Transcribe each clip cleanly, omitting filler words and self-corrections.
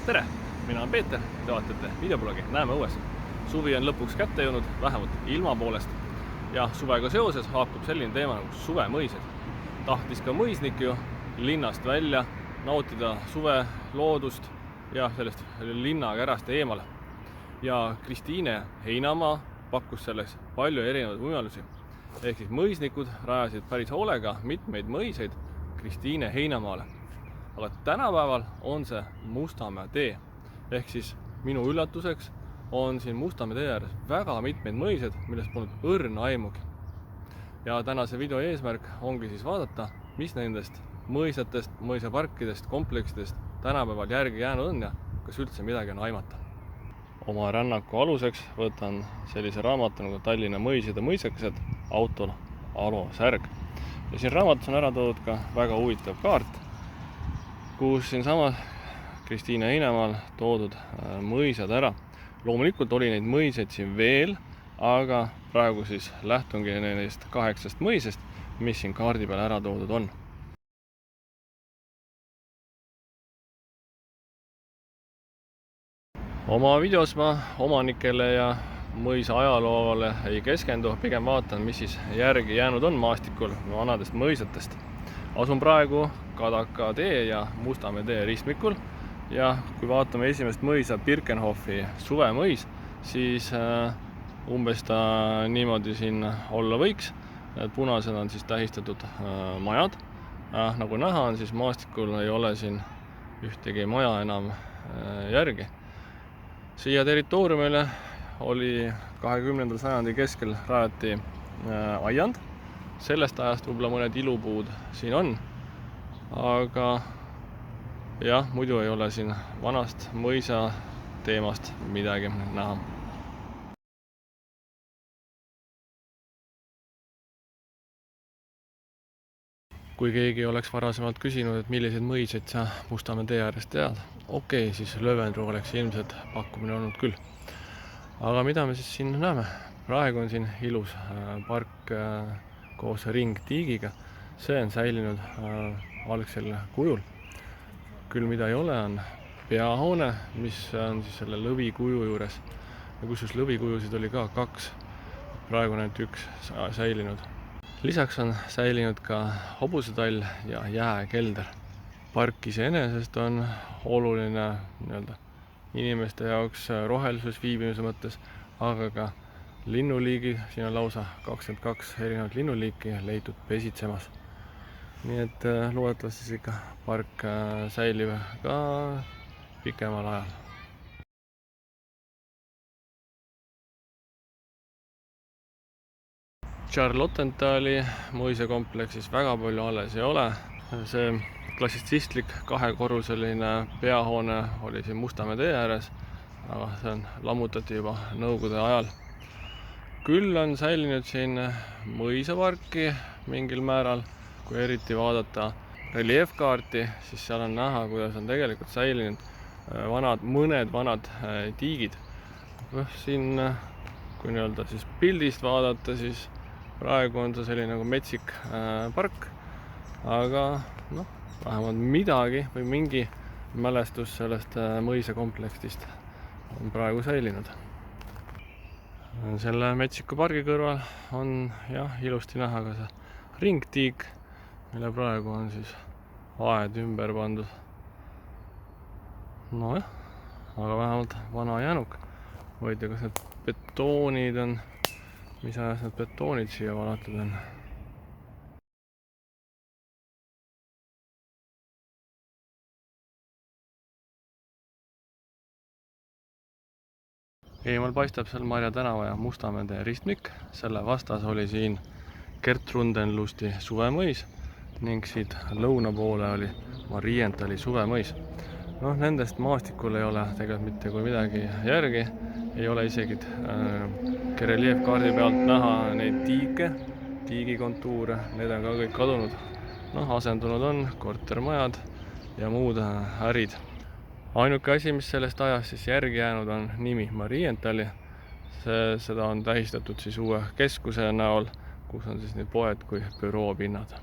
Tere! Mina olen Peeter, te vaatate videoblogi Näeme õues. Suvi on lõpuks kätte jõudnud, vähemalt ilma poolest. Ja suvega seoses haakub selline teema nagu suvemõised. Tahtis ka mõisnik ju linnast välja nautida suve loodust ja sellest linnakärast eemale. Ja Kristiine Heinamaa pakkus selleks palju erinevaid võimalusi. Ehk siis mõisnikud rajasid päris hoolega mitmeid mõiseid Kristiine Heinamaale. Aga tänapäeval on see Mustamäe tee. Ehk siis minu üllatuseks on siin Mustamäe tee ääres väga mitmeid mõiseid, millest polnud õrna aimugi. Ja tänase video eesmärk ongi siis vaadata, mis nendest mõisatest, mõisaparkidest, kompleksidest tänapäeval järgi jäänud on ja kas üldse midagi on aimata. Oma rännaku aluseks võtan sellise raamatu nagu Tallinna mõisad ja mõisakesed autor Alo Särg. Ja siin raamatus on ära toodud ka väga huvitav kaart, kus siinsamas Kristiine Heinamaal toodud mõisad ära. Loomulikult oli neid mõiseid siin veel, aga praegu siis lähtungi neist 8 mõisest, mis siin kaardi peal ära toodud on. Oma videos ma omanikele ja mõisa ajaloole ei keskendu, pigem vaatan, mis siis järgi jäänud on maastikul vanadest mõisatest. Asun praegu Kadaka tee ja Mustamäe tee ristmikul ja kui vaatame esimest mõisa Birkenhofi suvemõis, siis umbes ta niimoodi siin olla võiks. Punased on siis tähistatud majad. Nagu näha on, siis maastikul ei ole siin ühtegi maja enam järgi. Siia territooriumile oli 20. sajandi keskel rajati aiand. Sellest ajast võib-olla mõned ilupuud siin on, aga jah, muidu ei ole siin vanast mõisa teemast midagi näha. Kui keegi oleks varasemalt küsinud, et milliseid mõiseid sa Mustamäe tee äärest tead, okei, siis Lövenruu oleks ilmselt pakkumine olnud küll. Aga mida me siis siin näeme? Praegu on siin ilus park koos ringtiigiga. See on säilinud algsel kujul. Küll mida ei ole, on peahoone, mis on siis selle lõvikuju juures. Ja kusjuures lõvikujusid oli ka 2. Praegu on ainult 1 säilinud. Lisaks on säilinud ka hobusetall ja jääkelder. Park iseenesest on oluline inimeste jaoks rohelisus viibimise mõttes, aga ka linnuliigi, siin on lausa 22 erinevat linnuliiki leitud pesitsemas. Nii et loodetavasti siis ikka park säilib ka pikemal ajal. Charlottentali mõisakompleksis väga palju alles ei ole. See klassitsistlik 2-korruseline peahoone oli siin Mustamäe tee ääres, aga see lammutati juba nõukogude ajal. Küll on säilinud siin mõisaparki mingil määral, kui eriti vaadata reljeefkaarti, siis seal on näha, kuidas on tegelikult säilinud mõned vanad tiigid. Siin, kui siis pildist vaadata, siis praegu on see selline nagu metsik park, aga vähemalt midagi või mingi mälestus sellest mõisakompleksist on praegu säilinud. Selle metsiku pargi kõrval on ilusti näha ka see ringtiik, mille praegu on siis aed ümber pandud. Nojah, aga vähemalt vana jäänuk. Võite, kas need betoonid on, mis ajas need betoonid siia valatud on. Eemal paistab seal Marja tänava ja Mustamäe tee ristmik. Selle vastas oli siin Gertrundenlusti suvemõis ning siit lõuna poole oli Marientali suvemõis. Nendest maastikul ei ole tegelikult mitte kui midagi järgi. Ei ole isegi reljeefkaardi pealt näha neid tiike, tiigikontuure. Need on ka kõik kadunud. Asendunud on kortermajad ja muud ärid. Ainuke asi, mis sellest ajast siis järgi jäänud on nimi Marientali. Seda on tähistatud siis uue keskuse näol, kus on siis nii poed kui büroopinnad.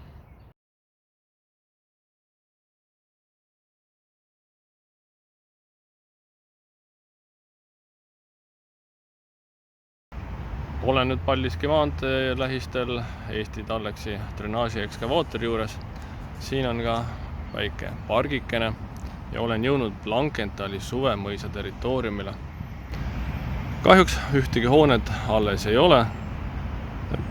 olen nüüd Paldiski maantee lähistel Eesti Talleksi drenaaži ekskavaatori juures. Siin on ka väike pargikene ja olen jõudnud Blankenthali suvemõisa territooriumile. Kahjuks ühtegi hoonet alles ei ole.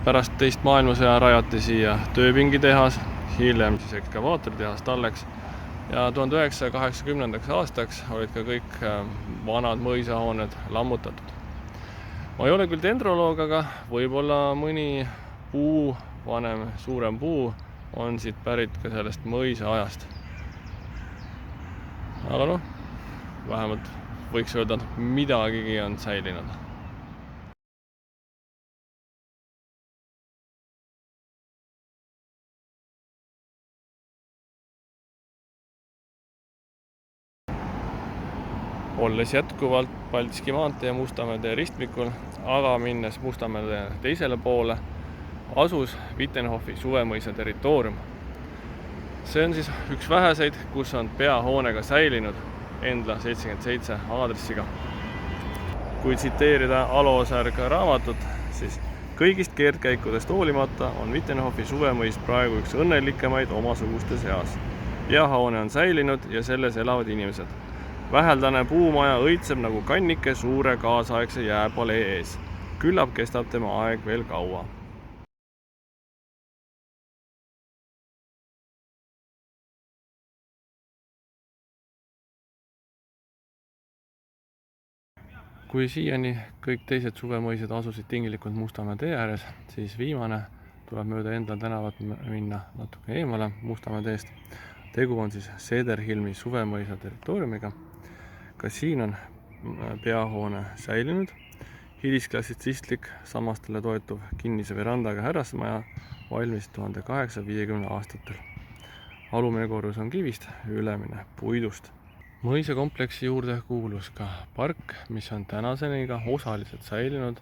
Pärast teist maailmasõja rajati siia tööpingitehas, hiljem siis ekskavaatortehas Tallex ja 1980. aastaks olid ka kõik vanad mõisahooned lammutatud. Ma ei ole küll dendroloog, aga võib-olla mõni puu, suurem puu on siit pärit ka sellest mõisa ajast. Aga vähemalt võiks öelda, et midagigi on säilinud. Olles jätkuvalt Paldiski maantee ja Mustamäe tee ristmikul, aga minnes Mustamäe tee teisele poole, asus Wittenhofi suvemõisa territoorium. See on siis üks väheseid, kus on peahoonega säilinud Endla 77 aadressiga. Kui tsiteerida Alo Särga raamatut, siis kõigist keerdkäikudest hoolimata on Wittenhofi suvemõis praegu üks õnnelikemaid omasuguste seas. Peahoone on säilinud ja selles elavad inimesed. Väheldane puumaja õitseb nagu kannike suure kaasaegse jääpalee ees. Küllap kestab tema aeg veel kaua. Kui siiani kõik teised suvemõisad asusid tinglikult Mustamäe tee ääres, siis viimane tuleb mööda Endla tänavat minna natuke eemale Mustamäe teest. Tegu on siis Sederhilmi suvemõisa territooriumiga. Ka siin on peahoone säilinud, hilisklassitsistlik, samastele toetuv kinnise verandaga härrasmaja valmis 1850 aastatel. Alumine korrus on kivist, ülemine puidust. Mõisakompleksi juurde kuulus ka park, mis on tänaseni ka osaliselt säilinud.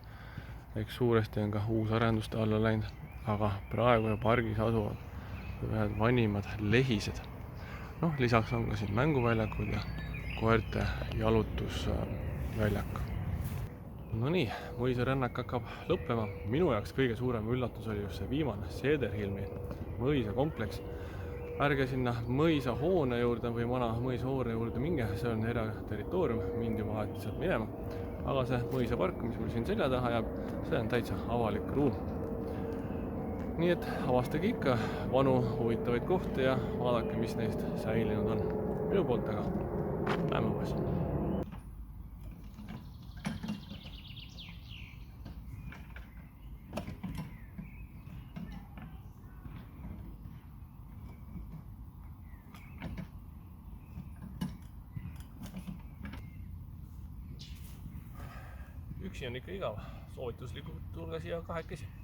Eks suuresti on ka uusarenduste alla läinud, aga praegu pargis asuvad ühed vanimad lehised. Lisaks on ka siin mänguväljakud ja koerte jalutusväljak. Mõisarännak hakkab lõppema. Minu jaoks kõige suurem üllatus oli just see viimane Sederhilmi mõisakompleks. Ärge sinna mõisahoone juurde või vana mõisahoone juurde minge, see on eraterritoorium, mind juba aeti sealt minema. Aga see mõisapark, mis mul siin selja taha jääb, see on täitsa avalik ruum. Nii et avastage ikka vanu huvitavaid kohti ja vaadake, mis neist säilinud on. Minu poolt aga näeme uues. Üksi on ikka igav, soovituslikult tulge siia kahekesi.